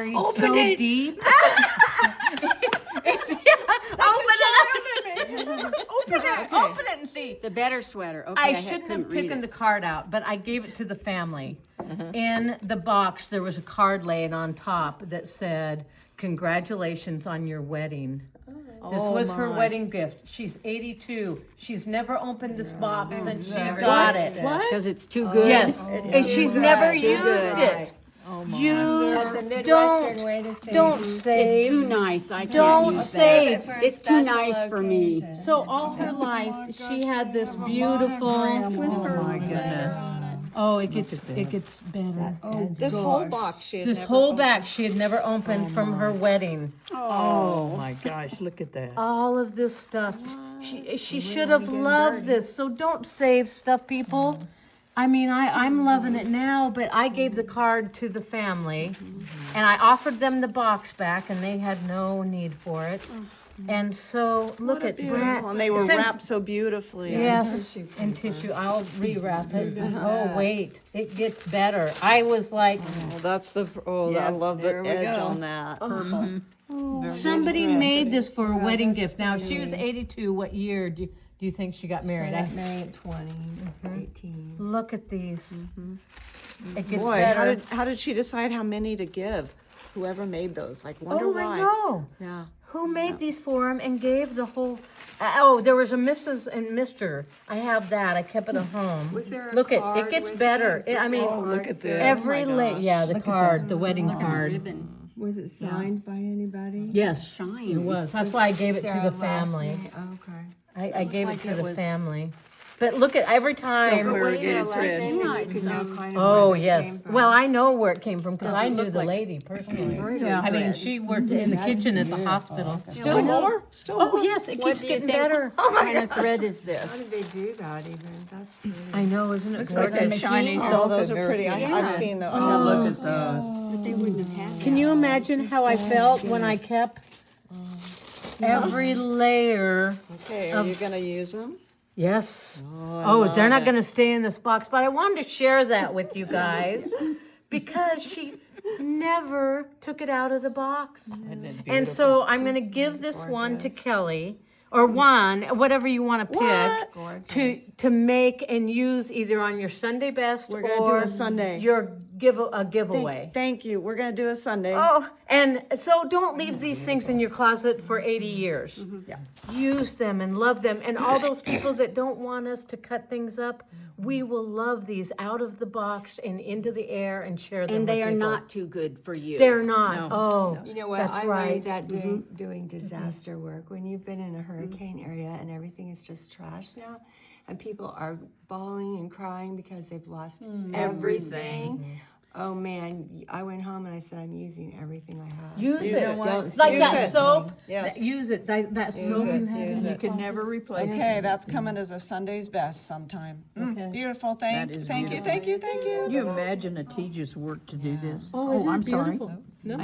buried so deep. Open it and see. The better sweater. Okay, I shouldn't have taken the card out, but I gave it to the family. In the box, there was a card laying on top that said, "Congratulations on your wedding." This was her wedding gift. She's 82. She's never opened this box since she got it. What? Because it's too good. Yes, and she's never used it. Use, don't save. It's too nice. I can't Don't use save. that. It's too nice for me. So all her life, she had this beautiful. Oh my goodness. Oh, it gets better. This whole box she had This never whole back she had never opened from her wedding. Oh my gosh, look at that. All of this stuff. She should have loved this. So don't save stuff, people. I mean, I'm loving it now, but I gave the card to the family, and I offered them the box back, and they had no need for it. And so, look at that. and they were wrapped so beautifully. Yes, in tissue. I'll rewrap it. Oh, wait. It gets better. I was like, Oh, that's the, I love the edge on that. somebody made this for a wedding gift. Now, she was 82. What year do you think she got married? Got married at 20, 18. Look at these. It gets Boy, better. how did she decide how many to give? Whoever made those, wonder why. I know. Yeah. Who made these for him and gave the whole? There was a Mrs. and Mr. I have that. I kept it at home. Was there a Look it card gets with better. it? I mean, Look at this. every the card, the wedding card. Ribbon. Was it signed by anybody? Yes, Shine. it was. That's why I gave it to Sarah the last family. name? Okay. I gave it to the family. But look at every time. Where Was it there a gets last said. name that you could know kind of Oh where it yes. came from? Well, I know where it came from because I knew the lady personally. Yeah. I mean, she worked in the kitchen at the hospital. Still more? Still more? Oh yes, it keeps getting better. What kind of thread is How this? did they do that even? That's pretty. I know, isn't it Looks like gorgeous? a shiny Oh, silk. those are very pretty. cute. I've seen those. Look at those. But they wouldn't have had Can you imagine how I felt when I kept every layer? Okay, are you going to use them? Yes. Oh, they're not going to stay in this box, but I wanted to share that with you guys because she never took it out of the box. And so I'm going to give this one to Kelly, or one, whatever you want to pick, to make and use either on your Sunday best We're gonna or do a Sunday. your giveaway. Thank you. We're going to do a Sunday. Oh, and so don't leave these things in your closet for 80 years. Use them and love them. And all those people that don't want us to cut things up, we will love these out of the box and into the air and share them And they with are people. not too good for you. They're not. Oh, You know what? that's I right. learned that doing disaster work. When you've been in a hurricane area and everything is just trash now, and people are bawling and crying because they've lost everything. Oh man, I went home and I said, I'm using everything I have. Use it. Don't Like use that it. soap. Yes. Use it. That soap you have. Use You it. can never replace it. Okay, that's coming as a Sunday's best sometime. Beautiful. Thank That is you. Thank you. Can you imagine a teacher's work to do this? Oh, isn't I'm it sorry. beautiful? No.